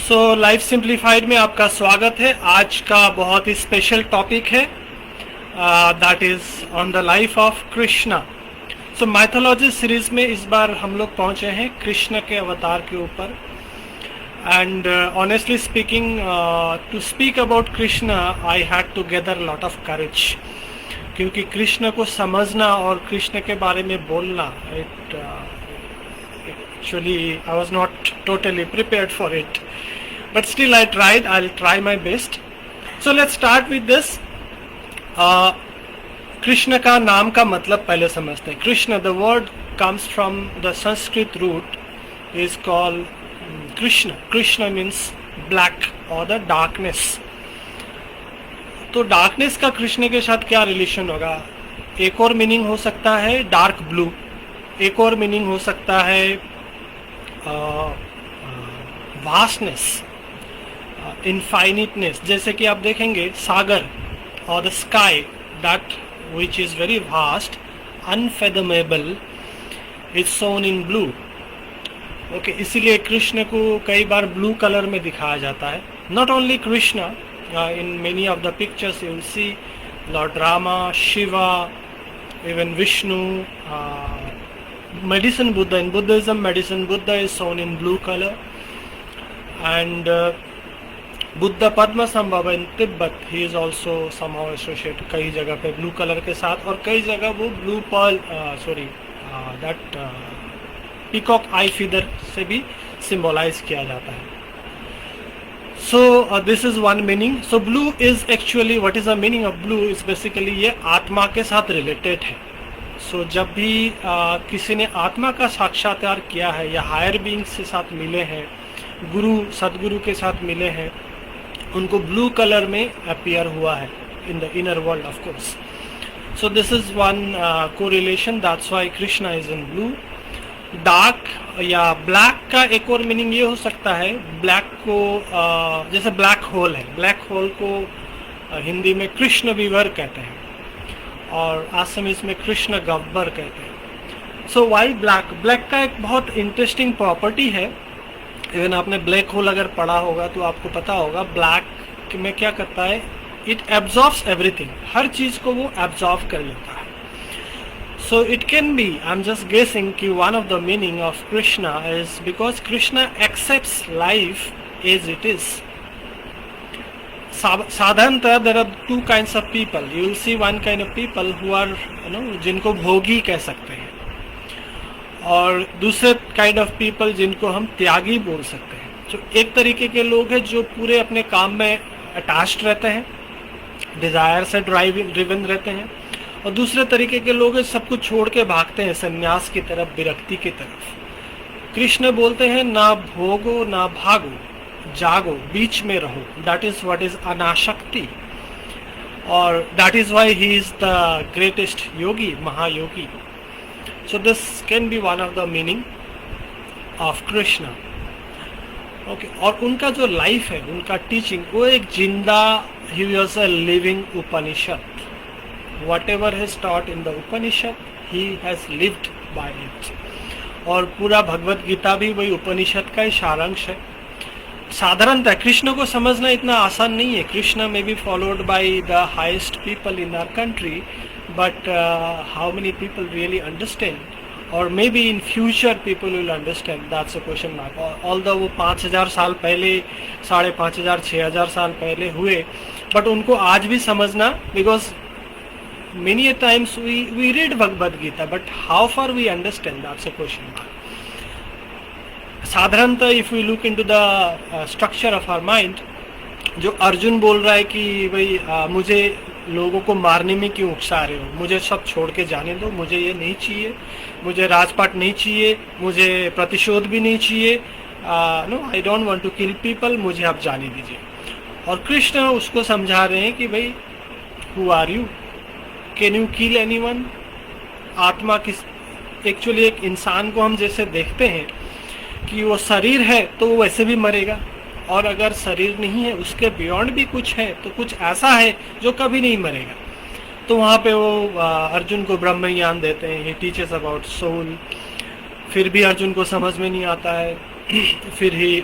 So life simplified में आपका स्वागत है। आज का बहुत ही स्पेशल टॉपिक है, that is on the life of Krishna. So mythology series में इस बार हम लोग पहुंचे हैं कृष्ण के अवतार के ऊपर। And honestly speaking, to speak about Krishna I had to gather lot of courage, क्योंकि कृष्ण को समझना और कृष्ण के बारे में बोलना, actually I was not totally prepared for it, but still I tried. I'll try my best. So let's start with this. Krishna का नाम का मतलब पहले समझते हैं। Krishna, the word comes from the Sanskrit root is called Krishna. Krishna means black or the darkness. तो darkness का कृष्ण के साथ क्या रिलेशन होगा? एक और मीनिंग हो सकता है डार्क ब्लू, एक और मीनिंग हो सकता है वास्टनेस, इनफाइनिटनेस। जैसे कि आप देखेंगे सागर और the sky that which is very vast, unfathomable, is shown in blue. Okay, इसीलिए कृष्ण को कई बार ब्लू कलर में दिखाया जाता है। Not only Krishna, in many of the pictures you will see Lord Rama, Shiva, even Vishnu, medicine Buddha. In Buddhism, medicine Buddha is shown in blue color, and Buddha Padmasambhava in Tibet, he is also somehow associated कई जगह पे blue colour के साथ, और कई जगह वो blue pearl that peacock I feather से भी सिंबलाइज किया जाता है। So this is one meaning. So blue is actually, what is the meaning of blue is basically ये आत्मा के साथ रिलेटेड है। So जब भी किसी ने आत्मा का साक्षात्कार किया है या हायर बीइंग्स के साथ मिले हैं, गुरु सदगुरु के साथ मिले हैं, उनको ब्लू कलर में अपीयर हुआ है in the inner world of course. So this is one correlation, that's why Krishna is in blue. Dark या ब्लैक का एक और मीनिंग ये हो सकता है, ब्लैक को जैसे ब्लैक होल है, ब्लैक होल को हिंदी में कृष्ण विवर कहते हैं और आसामीज में कृष्ण गब्बर कहते हैं। सो वाई ब्लैक? ब्लैक का एक बहुत इंटरेस्टिंग प्रॉपर्टी है। इवन आपने ब्लैक होल अगर पढ़ा होगा तो आपको पता होगा ब्लैक में क्या करता है, इट एब्जॉर्ब्स एवरीथिंग, हर चीज को वो एब्जॉर्ब कर लेता है। So it can be, I'm just guessing कि one of the meaning of Krishna is because Krishna accepts life as it is. साधारणतः there are two kinds of people. You will see one kind of people who are, जिनको भोगी कह सकते हैं, और दूसरे kind of people जिनको हम त्यागी बोल सकते हैं। जो एक तरीके के लोग हैं जो पूरे अपने काम में attached रहते हैं, desire से driven रहते हैं, और दूसरे तरीके के लोग सब कुछ छोड़ के भागते हैं संन्यास की तरफ, विरक्ति की तरफ। कृष्ण बोलते हैं ना भोगो ना भागो, जागो, बीच में रहो। दैट इज व्हाट इज अनाशक्ति, और that is why he is the greatest yogi, महायोगी। So this can be one of the meaning of Krishna. Okay, और उनका जो लाइफ है, उनका टीचिंग, वो एक जिंदा, he was a living Upanishad. Whatever is taught in the Upanishad, he has lived by it. और पूरा भगवत गीता भी वही उपनिषद का ही सारांश है। साधारणतः कृष्ण को समझना इतना आसान नहीं है। कृष्ण में be followed by the highest people in our country, but how many people really understand, और may be in future people will understand, that's a question mark. Although वो 5000 साल पहले, 5500, 6000 साल पहले हुए, बट उनको आज भी समझना, because many a times we read Bhagavad Gita, but how far we understand, that's a question mark. साधारणतः if we look into the structure of our mind, जो अर्जुन बोल रहा है कि भाई मुझे लोगों को मारने में क्यों उकसा रहे हो, मुझे सब छोड़ के जाने दो, मुझे ये नहीं चाहिए, मुझे राजपाट नहीं चाहिए, मुझे प्रतिशोध भी नहीं चाहिए, no I don't want to kill people, मुझे आप जाने दीजिए। और कृष्ण उसको समझा रहे हैं कि भाई who are you, can you kill anyone? आत्मा किस, एक्चुअली एक इंसान को हम जैसे देखते हैं कि वो शरीर है तो वो वैसे भी मरेगा, और अगर शरीर नहीं है, उसके बियॉन्ड भी कुछ है, तो कुछ ऐसा है जो कभी नहीं मरेगा। तो वहाँ पे वो अर्जुन को ब्रह्म ज्ञान देते हैं, ही टीचेस अबाउट सोल। फिर भी अर्जुन को समझ में नहीं आता है, फिर ही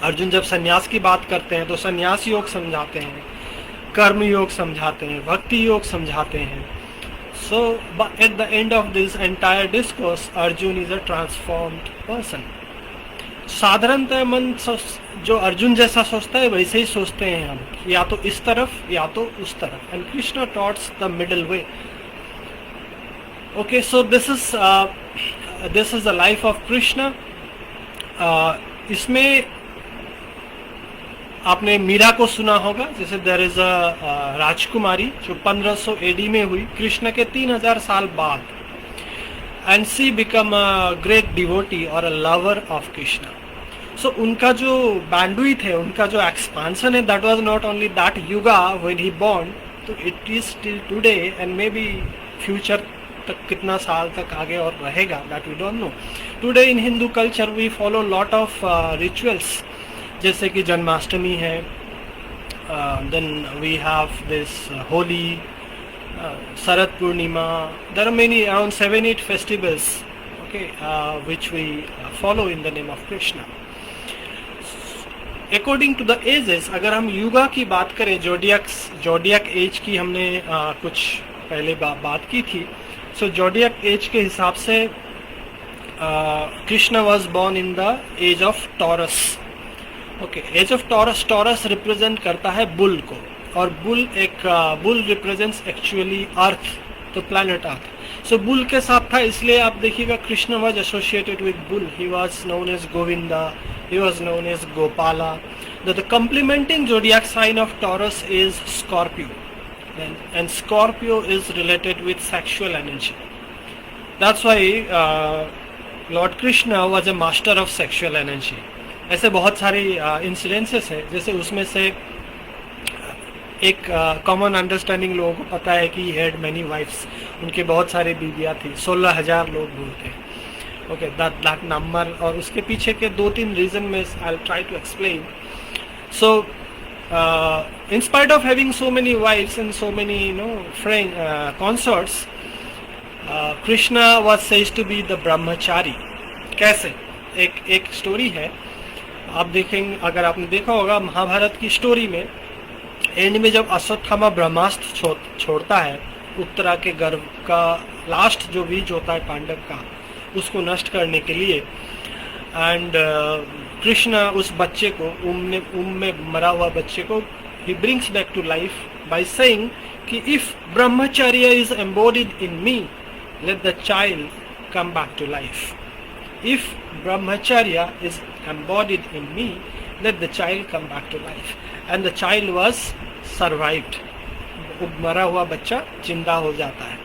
अर्जुन जब संन्यास की बात करते हैं तो संन्यास योग समझाते हैं, कर्म योग समझाते हैं, भक्ति योग समझाते हैं. So at the end of this entire discourse, Arjun is a transformed person. साधारणतः मन जो अर्जुन जैसा सोचता है वैसे ही सोचते हैं हम, या तो इस तरफ या तो उस तरफ. And Krishna taught the middle way. Okay, so this is the life of Krishna. इसमें आपने मीरा को सुना होगा. जैसे देयर इज अ राजकुमारी जो 1500 एडी में हुई, कृष्ण के 3000 साल बाद. And she become a great devotee और a lover of Krishna. So उनका जो बैंडविड्थ है, उनका जो एक्सपांशन है, that was not only that yuga when he born, तो it is till today and may be future तक कितना साल तक आगे और रहेगा, that we don't know. Today in Hindu culture we follow lot of rituals, जैसे कि जन्माष्टमी है, then we have this Holi, Sharad Purnima. There are many, around 7-8 festivals, okay, which we follow in the name of Krishna. According to the ages, अगर हम युगा की बात करें, zodiac as की हमने कुछ पहले बात की थी. सो जोडियक एज के हिसाब से Krishna was born in the age of Taurus. Okay, age of Taurus. Taurus represent करता है बुल को, और बुल रिप्रेजेंट्स एक्चुअली अर्थ, तो प्लैनेट अर्थ. सो बुल के साथ था, इसलिए आप देखिएगा Krishna was associated with bull. He was known as Govinda, he was known as Gopala. The complementing zodiac sign of Taurus is Scorpio, and Scorpio is related with sexual energy. That's why Lord Krishna was a master of sexual energy. ऐसे बहुत सारे incidences हैं, जैसे उसमें से एक common understanding लोगों को पता है कि he had many wives. उनके बहुत सारे बीवियाँ थी, 16,000 लोग बोलते हैं. Okay, that number, और उसके पीछे के 2-3 रीजन में I'll try to explain. So in spite of having so many wives and so many consorts, Krishna was said to be the brahmachari. कैसे? एक स्टोरी है, आप देखेंगे, अगर आपने देखा होगा महाभारत की स्टोरी में, एंड में जब अश्वत्थामा ब्रह्मास्त्र छोड़ता है, उत्तरा के गर्भ का लास्ट जो बीज होता है पांडव का, उसको नष्ट करने के लिए. एंड कृष्ण उस बच्चे को, उम में मरा हुआ बच्चे को, he brings back to life by saying कि if brahmacharya is embodied in me, let the child come back to life. If brahmacharya is embodied in me, let the child come back to life. And the child was survived. मरा हुआ बच्चा जिंदा हो जाता है.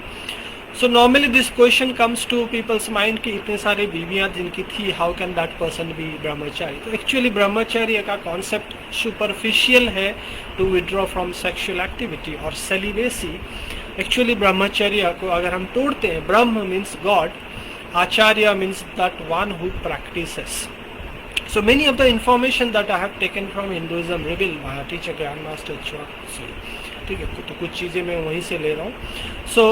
So normally this question comes to people's mind कि इतने सारे बीवियाँ जिनकी थी, how can that person be brahmachari? तो actually ब्रह्मचर्य का concept superficial है, to withdraw from sexual activity और celibacy. Actually ब्रह्मचर्य को अगर हम तोड़ते हैं, ब्रह्म means God, acharya means that one who practices. So many of the information that I have taken from Hinduism revealed by our teacher Grandmaster Chokshi. ठीक है, तो कुछ चीज़ें मैं वहीं से ले रहा हूँ. सो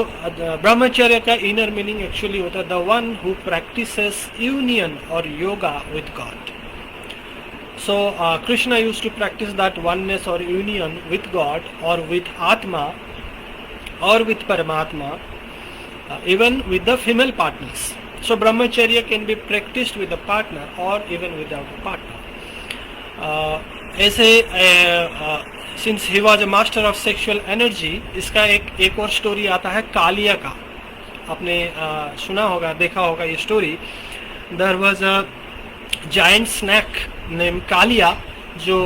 ब्रह्मचर्य का इनर मीनिंग एक्चुअली होता है the one who practices union और yoga with God. So Krishna used to practice that oneness और यूनियन विद गॉड और विद आत्मा और with paramatma, even with the female partners. So brahmacharya can be practiced with a partner और even without a partner. ऐसे since he was a master of sexual energy, इसका एक और story आता है कालिया का. आपने सुना होगा, देखा होगा ये story. There was a giant snake name Kaliya जो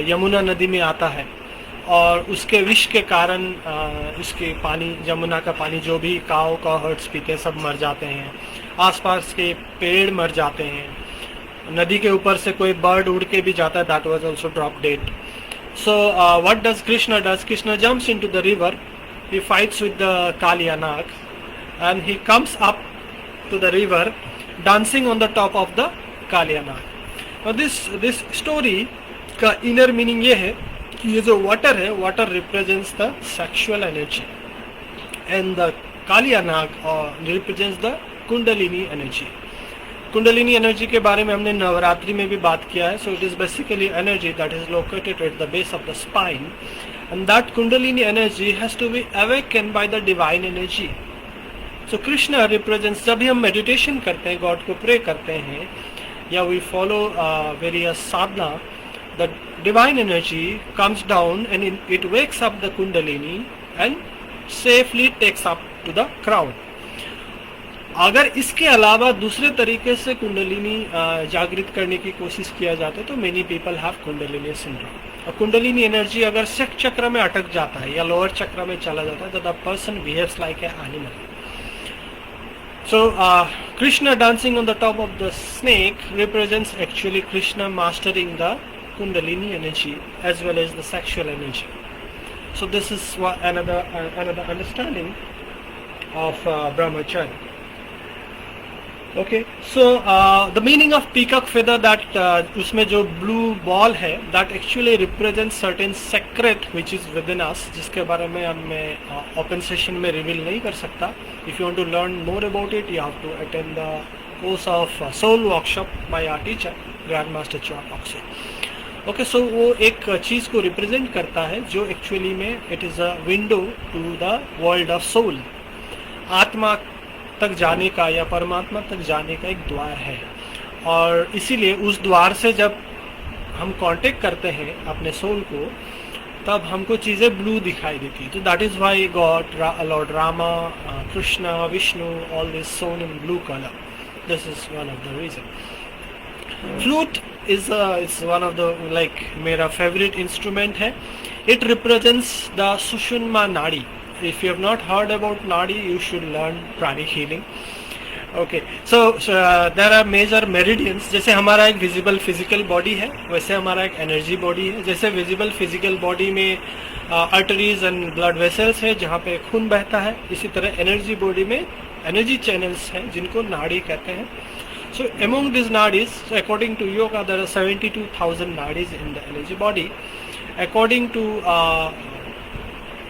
यमुना नदी में आता है, और उसके विष के कारण इसके पानी, यमुना का पानी, जो भी काऊ का हर्ट्स पीते सब मर जाते हैं. आसपास के पेड़ मर जाते हैं. नदी के ऊपर से कोई बर्ड उड़ के भी जाता है, that was also drop dead. So what does Krishna does? Krishna jumps into the river. He fights with the Kaliya Nag, and he comes up to the river, dancing on the top of the Kaliya Nag. Now this story का inner meaning ये है कि ये जो water है, water represents the sexual energy, and the Kaliya Nag represents the Kundalini energy. Kundalini energy के बारे में हमने नवरात्रि में भी बात किया है. So it is basically energy that is located at the base of the spine, and that kundalini energy has to be awaken by the divine energy. So Krishna represents, जब भी हम मेडिटेशन करते हैं, गॉड को प्रे करते हैं, या we follow various sadhana, the divine energy comes down and it wakes up the kundalini and safely takes up to the crown. अगर इसके अलावा दूसरे तरीके से कुंडलिनी जागृत करने की कोशिश किया जाता है तो many people have kundalini syndrome. और कुंडलिनी एनर्जी अगर सेक्स चक्र में अटक जाता है या लोअर चक्र में चला जाता है तो the person behaves like a animal. So Krishna dancing on the top of the snake represents actually Krishna mastering the Kundalini energy as well as the sexual energy. So this is another understanding of Brahmacharya. Okay, so the meaning of peacock feather, that उसमें जो blue ball है, that actually represents certain secret which is within us, जिसके बारे में मैं open session में reveal नहीं कर सकता. If you want to learn more about it, you have to attend the course of soul workshop by our teacher Grandmaster Chopak. Okay, so वो एक चीज़ को represent करता है जो actually में it is a window to the world of soul. आत्मा तक जाने का या परमात्मा तक जाने का एक द्वार है, और इसीलिए उस द्वार से जब हम कांटेक्ट करते हैं अपने सोल को, तब हमको चीज़ें ब्लू दिखाई देती है. तो that is why God, Lord Rama, Krishna, Vishnu, all this shown in blue colour. This is one of the reason. Flute is one of the, like, मेरा फेवरेट इंस्ट्रूमेंट है. It represents the sushumna nadi. If you have not heard about Nadi, you should learn pranic healing. Okay, so there are major meridians. जैसे हमारा एक visible physical body है, वैसे हमारा एक energy body है. जैसे visible physical body में arteries and blood vessels है जहाँ पे खून बहता है, इसी तरह energy body में energy channels हैं जिनको नाड़ी कहते हैं. So among these nadis, so according to yoga, there are 72,000 nadis in the energy body. According to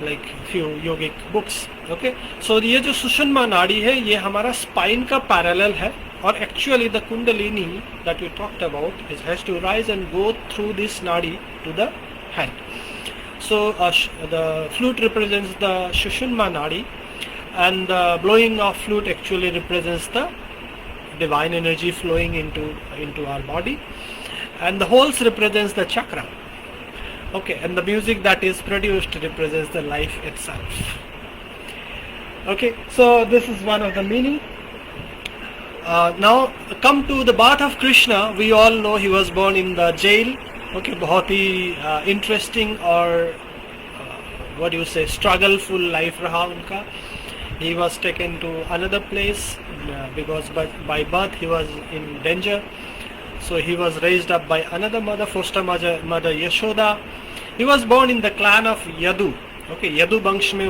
like few yogic books. Okay, so ये जो सुषुम्ना नाड़ी है ये हमारा स्पाइन का पैरेलल है, और actually the kundalini that we talked about is has to rise and go through this nadi to the head. So the flute represents the sushumna nadi, and the blowing of flute actually represents the divine energy flowing into our body, and the holes represents the chakra. Okay, and the music that is produced represents the life itself. Okay, so this is one of the meaning. Now come to the birth of Krishna. We all know he was born in the jail. Okay, बहुत ही interesting और what do you say, struggleful life रहा उनका. He was taken to another place because by birth he was in danger. So he was raised up by another mother, foster mother Yashoda. He was born in the clan of Yadu. Okay, Yadu वंश में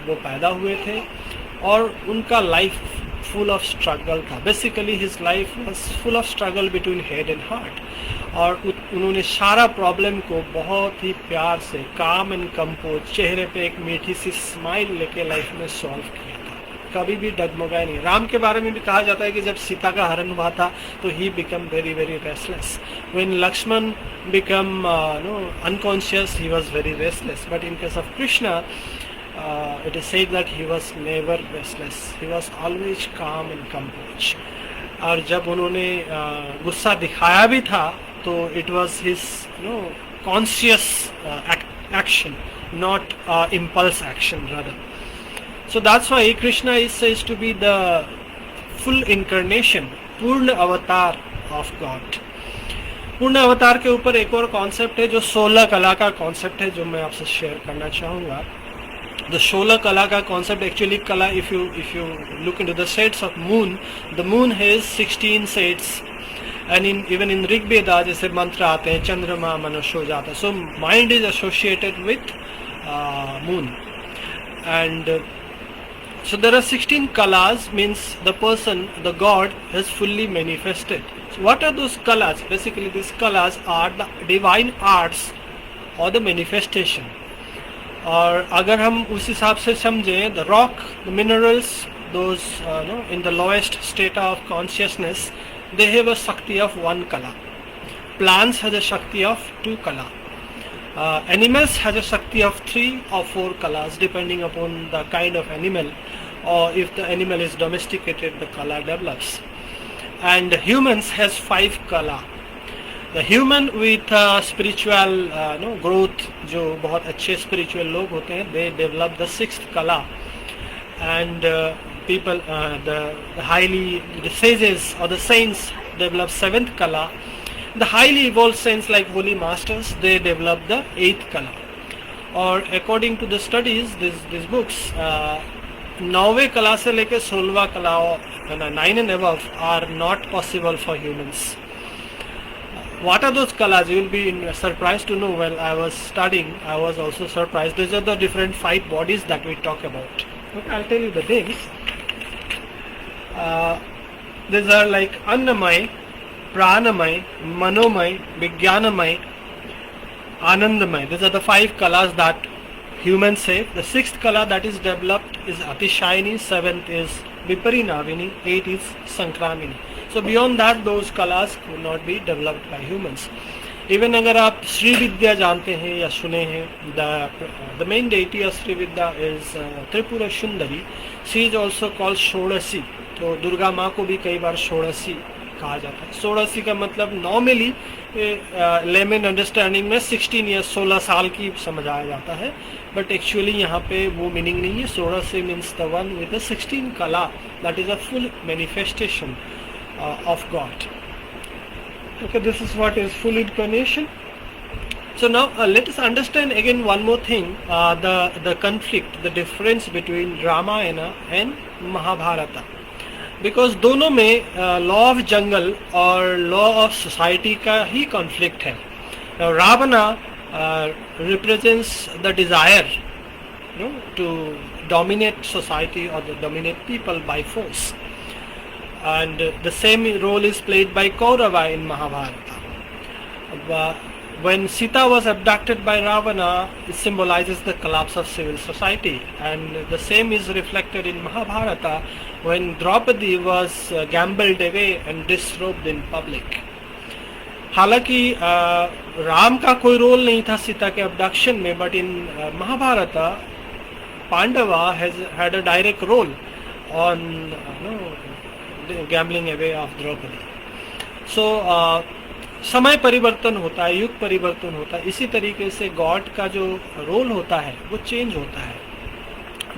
वो पैदा हुए थे, और उनका life full of struggle था. Basically his life was full of struggle between head and heart, और उन्होंने सारा प्रॉब्लम को बहुत ही प्यार से, काम एंड कंपोज, चेहरे पे एक मीठी सी स्माइल लेके लाइफ में सॉल्व किया था. कभी भी डगमगाए नहीं. राम के बारे में भी कहा जाता है कि जब सीता का हरण हुआ था तो he become very very restless. When Lakshman become unconscious, he was very restless. But in case of Krishna, it is said that he was never restless. He was always calm and composed. और जब उन्होंने गुस्सा दिखाया भी था तो it was his conscious action, not impulse action rather. So that's why Krishna is says to be the full incarnation, पूर्ण अवतार of God. पूर्ण अवतार के ऊपर एक और कॉन्सेप्ट है जो 16 कला का कॉन्सेप्ट है, जो मैं आपसे शेयर करना चाहूँगा. The 16 कला का कॉन्सेप्ट एक्चुअली कला, if you look into the shades of moon, the moon has 16 shades, and even in Rig Veda जैसे मंत्र आते हैं, चंद्रमा मनुष्य हो जाता है. So mind is associated with moon, and so there are 16 kalas, means the person, the God has fully manifested. So what are those kalas? Basically these kalas are the divine arts or the manifestation. और अगर हम उस हिसाब से समझें, the rock, the minerals, those in the lowest state of consciousness, they have a Shakti of 1 kala. Plants has a Shakti of 2 kala. Animals has a Shakti of 3 or 4 kalas depending upon the kind of animal, or if the animal is domesticated, the kala develops. And humans has 5 kala. The human with spiritual growth, जो बहुत अच्छे spiritual लोग होते हैं, they develop the 6th kala. And people, the sages or the saints develop 7th kala. The highly evolved saints like holy masters, they develop the 8th kala. Or according to the studies, these books, 9वें kala से लेके 16वां kala, 9 and above, are not possible for humans. What are those kalas? You will be surprised to know. While I was studying, I was also surprised. These are the different 5 bodies that we talk about. Okay, I'll tell you the names. These are like Annamay, Pranamay, Manomay, Vijnanamay, Anandamay. These are the 5 kalas that humans have. The 6th kala that is developed is Atishayini, 7th is Viparinavini, 8th is Sankramini. So beyond that, those kalas could not be developed by humans. Even अगर आप श्री विद्या जानते हैं या सुने हैं, the main deity of Sri Vidya is Tripura Sundari. She is also called Shodasi. तो दुर्गा माँ को भी कई बार षोडशी कहा जाता है. षोडशी का मतलब नॉर्मली लेमन अंडरस्टैंडिंग में 16 या 16 साल की समझाया जाता है, बट एक्चुअली यहाँ पे वो मीनिंग नहीं है. Shodashi means the one with the 16 kala, that is a full manifestation of God. Okay, this is what is full incarnation. So now let us understand again one more thing, the conflict, the difference between Ramayana and Mahabharata. Because दोनों में law of jungle और law of society का ही conflict है. Now Ravana represents the desire, to dominate society or to dominate people by force. And the same role is played by Kaurava in Mahabharata. When Sita was abducted by Ravana, it symbolizes the collapse of civil society, and the same is reflected in Mahabharata when Draupadi was gambled away and disrobed in public. हालांकि राम का कोई role नहीं था सीता के abduction में, but in Mahabharata, Pandava has had a direct role on gambling away of Draupadi. So समय परिवर्तन होता है, युग परिवर्तन होता है, इसी तरीके से गॉड का जो रोल होता है वो चेंज होता है.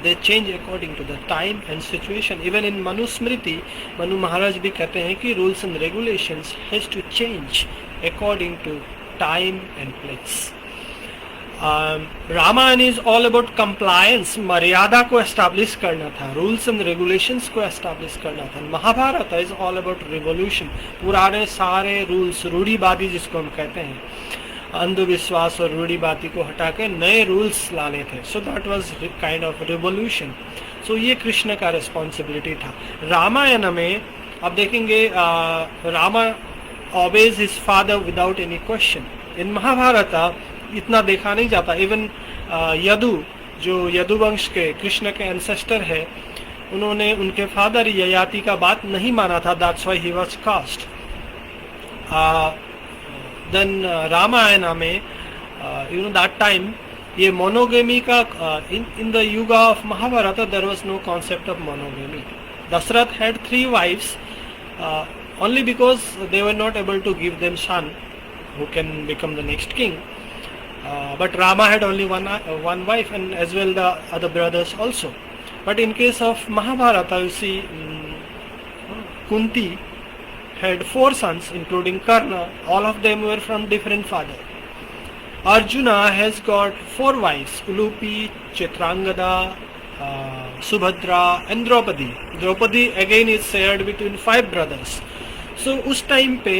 They change according to the time and situation. Even in Manusmriti, Manu Maharaj भी कहते हैं कि rules and regulations has to change according to time and place. Ramayan is all about compliance, मर्यादा को एस्टैब्लिश करना था, रूल्स एंड रेगुलेशंस को establish करना था. Mahabharat is all about revolution. पुराने सारे रूल्स, रूढ़िवादी जिसको हम कहते हैं, अंधविश्वास और रूढ़िवादी को हटा के नए रूल्स लाने थे. So that was kind of revolution. So ये कृष्ण का रिस्पॉन्सिबिलिटी था. रामायण में आप देखेंगे Rama obeys his father without any question. In Mahabharata इतना देखा नहीं जाता. इवन यदु, जो यदुवंश के कृष्ण के एंसेस्टर है, उन्होंने उनके फादर ययाति का बात नहीं माना था. That's why he was cast. Then Ramayan में दैट टाइम ये मोनोगेमी का in the yug of Mahabharat there was no concept of monogamy. Dasharath had 3 wives only because they were not able to give them son who can become the next king. But Rama had only one wife, and as well the other brothers also. But in case of Mahabharata, you see Kunti had 4 sons, including Karna. All of them were from different father. Arjuna has got 4 wives: Ulupi, Chitrangada, Subhadra, and Draupadi. Draupadi again is shared between 5 brothers. So उस time पे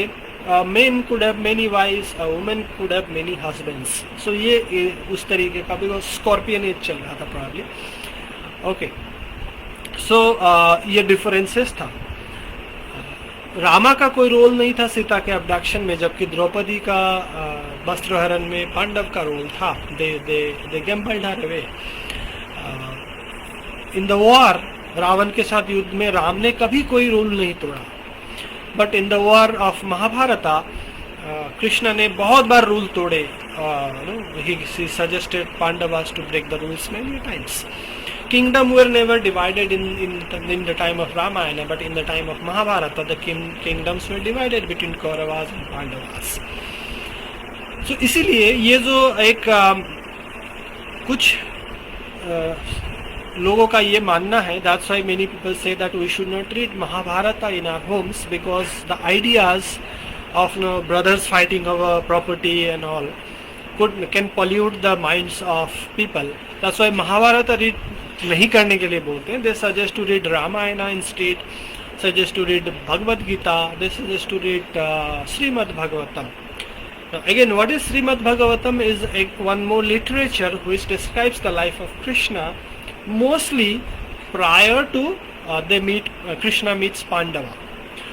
men could have many wives, a woman could have many husbands. So ये उस तरीके का, because scorpion as चल रहा था probably. Okay. So ये डिफरेंसेस था. रामा का कोई रोल नहीं था सीता के अबडक्शन में, जबकि द्रौपदी का वस्त्रहरण में पांडव का रोल था. they gambled her away. In the war, Ravan के साथ युद्ध में राम ने कभी कोई रूल नहीं तोड़ा. But in the war of Mahabharata Krishna ने बहुत बार रूल तोड़े. He suggested Pandavas to break the rules many times. Kingdom were never divided in the time of Ramayana, but in the time of Mahabharata, the kingdoms were divided between Kauravas and Pandavas. So इसीलिए ये जो एक कुछ लोगों का ये मानना है, that's why many people say that we should not read Mahabharata in our homes because the ideas of brothers fighting over property and all can pollute the minds of people. That's why Mahabharata read नहीं करने के लिए बोलते हैं. They suggest to read Ramayana instead, suggest to read Bhagavad Gita, they suggest to read Srimad Bhagavatam. Now, again, what is Srimad Bhagavatam is one more literature which describes the life of Krishna, mostly prior to Krishna meets Pandava.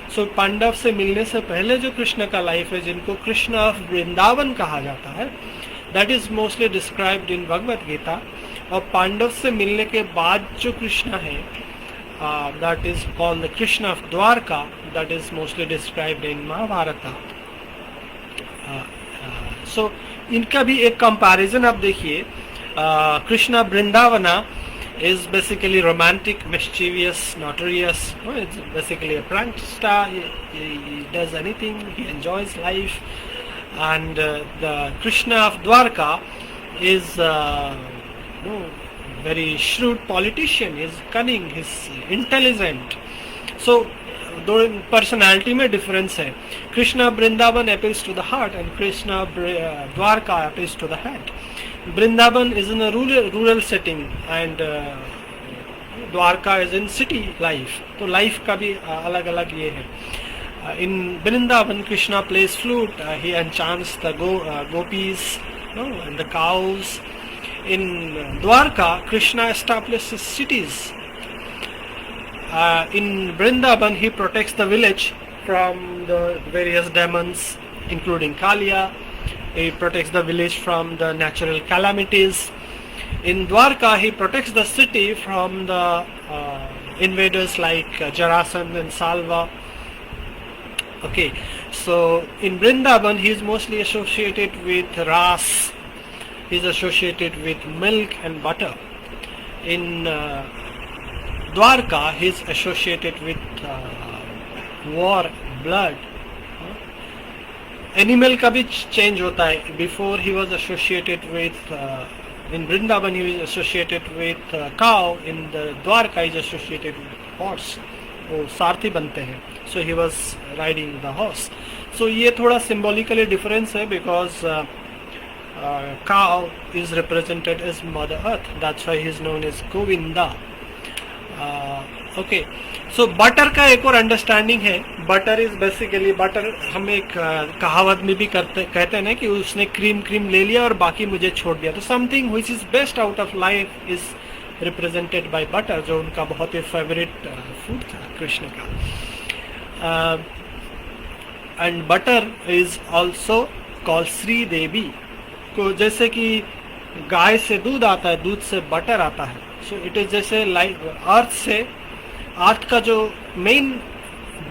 So Pandav से मिलने से पहले जो कृष्ण का life है, जिनको Krishna of Vrindavan कहा जाता है, that is mostly described in Bhagavad Gita. और पांडव से मिलने के बाद जो कृष्ण है, that is called the Krishna of Dwarka, that is mostly described in Mahabharata. So इनका भी एक कंपैरिजन आप देखिए. Krishna वृंदावना is basically romantic, mischievous, notorious. It's basically a prankster. He does anything. He enjoys life. And the Krishna of Dwarka is very shrewd politician. He's cunning. He's intelligent. So, दो personality में difference है. Krishna Vrindavan appeals to the heart, and Krishna Dwarka appeals to the head. Vrindavan is in a rural setting and Dwarka is in city life. तो life का भी अलग अलग ये है. In Vrindavan, Krishna plays flute. He enchants the gopis and the cows. In Dwarka, Krishna establishes cities. In Vrindavan, he protects the village from the various demons, including Kaliya. He protects the village from the natural calamities. In Dwarka, he protects the city from the invaders like Jarasandh and Salva. Okay, so in Vrindavan, he is mostly associated with ras. He is associated with milk and butter. In Dwarka, he is associated with war, blood. Animal का भी change होता है. Before he was associated with in Vrindavan, he was associated with cow. In the Dwarka is associated with horse. वो सारथी बनते हैं. So he was riding the horse. So ये थोड़ा सिम्बॉलिकली डिफरेंस है because cow is represented as mother earth. That's why he is known as Govinda. Okay, so butter का एक और अंडरस्टैंडिंग है. बटर इज बेसिकली, बटर हम एक कहावत में भी कहते हैं ना कि उसने क्रीम ले लिया और बाकी मुझे छोड़ दिया. तो something which is best out of life is represented by butter, जो उनका बहुत ही फेवरेट फूड था कृष्ण का. And butter is also called Shri Devi. को जैसे कि गाय से दूध आता है, दूध से बटर आता है. सो इट इज जैसे लाइक अर्थ का जो मेन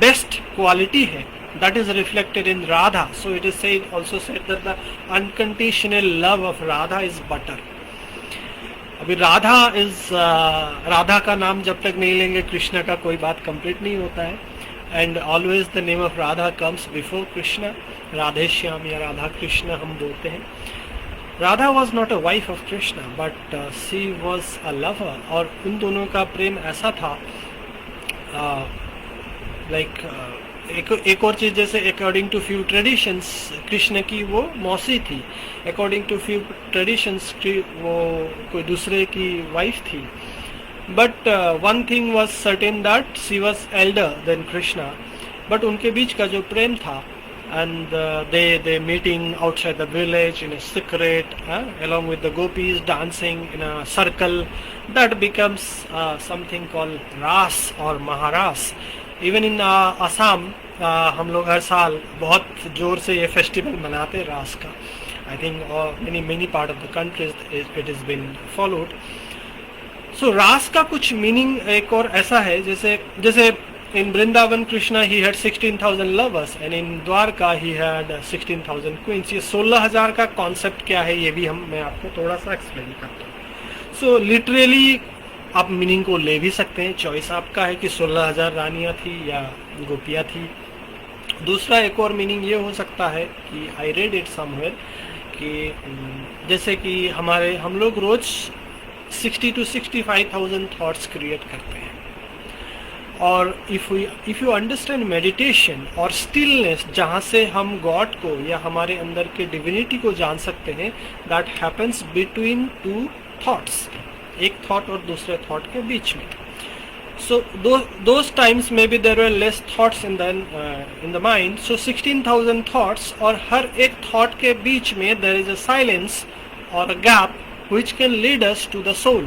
बेस्ट क्वालिटी है, that is reflected in Radha. So it is also said that the unconditional love of Radha is butter. अभी राधा का नाम जब तक नहीं लेंगे कृष्ण का कोई बात कंप्लीट नहीं होता है. And always the name of Radha comes before Krishna. Radhe Shyam या राधा कृष्ण हम बोलते हैं. Radha was not a wife of Krishna but she was a lover. और उन दोनों का प्रेम ऐसा था एक और चीज, जैसे according to few traditions Krishna की वो मौसी थी. अकॉर्डिंग टू फ्यू ट्रेडिशंस वो कोई दूसरे की वाइफ थी. But one thing was certain that she was elder than Krishna. But उनके बीच का जो प्रेम था, and they meeting outside the village in a secret, along with the gopis dancing in a circle, that becomes something called ras or maharas. Even in Assam, हम लोग हर साल बहुत जोर से ये फेस्टिवल मनाते हैं रास का. I think many part of the countries it has been followed. So रास का कुछ मीनिंग एक और ऐसा है, जैसे in Vrindavan Krishna he had 16,000 lovers and in Dwarka he had 16,000 queens. ये 16,000 का कॉन्सेप्ट क्या है ये भी मैं आपको थोड़ा सा एक्सप्लेन करता हूँ. सो लिटरली आप मीनिंग को ले भी सकते हैं, चॉइस आपका है कि 16,000 रानियाँ थी या गोपियाँ थी. दूसरा एक और मीनिंग ये हो सकता है कि आई रेड इट समवेयर कि जैसे कि हम लोग रोज 60 to 65,000 थॉट्स क्रिएट करते हैं. और इफ़ यू अंडरस्टैंड मेडिटेशन और स्टिलनेस, जहाँ से हम गॉड को या हमारे अंदर के डिविनिटी को जान सकते हैं, that happens between two thoughts, एक थॉट और दूसरे थॉट के बीच में. So those times may be there were less thoughts in the mind. So 16,000 thoughts और हर एक थॉट के बीच में देयर इज अ साइलेंस और a gap which can lead us to the soul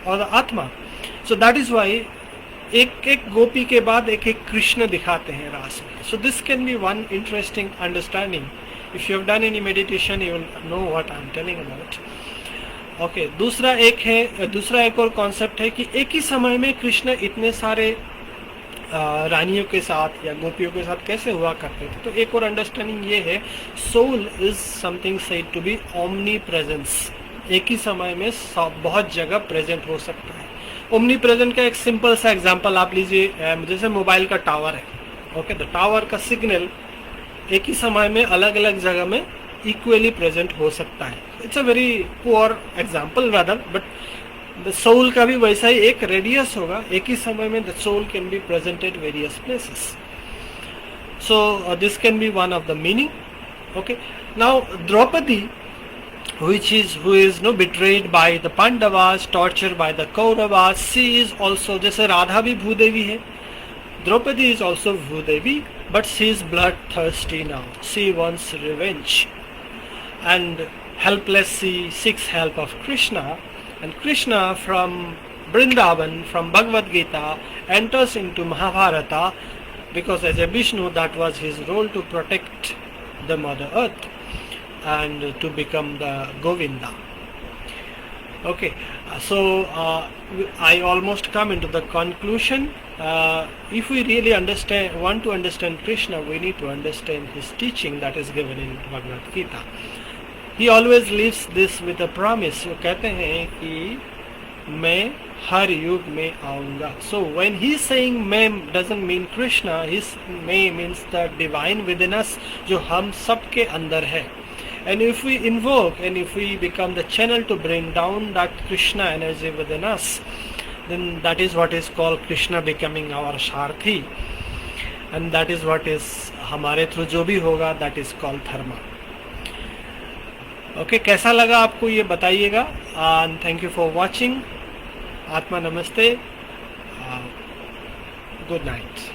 or the atma. So that is why एक गोपी के बाद एक कृष्ण दिखाते हैं रास में. So this can be one interesting understanding. If you have done any meditation, you will know what I am telling about. Okay, दूसरा एक और कॉन्सेप्ट है कि एक ही समय में कृष्ण इतने सारे रानियों के साथ या गोपियों के साथ कैसे हुआ करते थे. तो एक और अंडरस्टैंडिंग ये है, soul is something said to be omnipresence. एक ही समय में बहुत जगह प्रेजेंट हो सकता है. ओमनी प्रेजेंट का एक सिंपल सा एग्जांपल आप लीजिए, जैसे मोबाइल का टावर है. ओके, द टावर का सिग्नल एक ही समय में अलग अलग जगह में इक्वली प्रेजेंट हो सकता है. It's a very poor example rather, but the soul का भी वैसा ही एक रेडियस होगा. एक ही समय में the soul can be presented various places. So this can be one of the meaning. Okay, now Draupadi who is betrayed by the Pandavas, tortured by the Kauravas, she is also, जैसे राधा भी भूदेवी है, Draupadi is also Bhudevi, but she is bloodthirsty now. She wants revenge and helpless she seeks help of Krishna, and Krishna from Vrindavan, from Bhagavad Gita, enters into Mahabharata because as a Vishnu that was his role to protect the Mother Earth and to become the Govinda. Okay, so I almost come into the conclusion. If we really want to understand Krishna, we need to understand his teaching that is given in Bhagavad Gita. He always leaves this with a promise. वो कहते हैं कि मैं हर युग में आऊँगा. So when he is saying मैं doesn't mean Krishna, his may means the divine within us, जो हम सबके अंदर है. And if we invoke and if we become the channel to bring down that Krishna energy within us, then that is what is called Krishna becoming our Sharthi, and that is what is हमारे through जो भी होगा, that is called dharma. Okay, कैसा लगा आपको ये बताइएगा. And thank you for watching. आत्मा नमस्ते. Good night.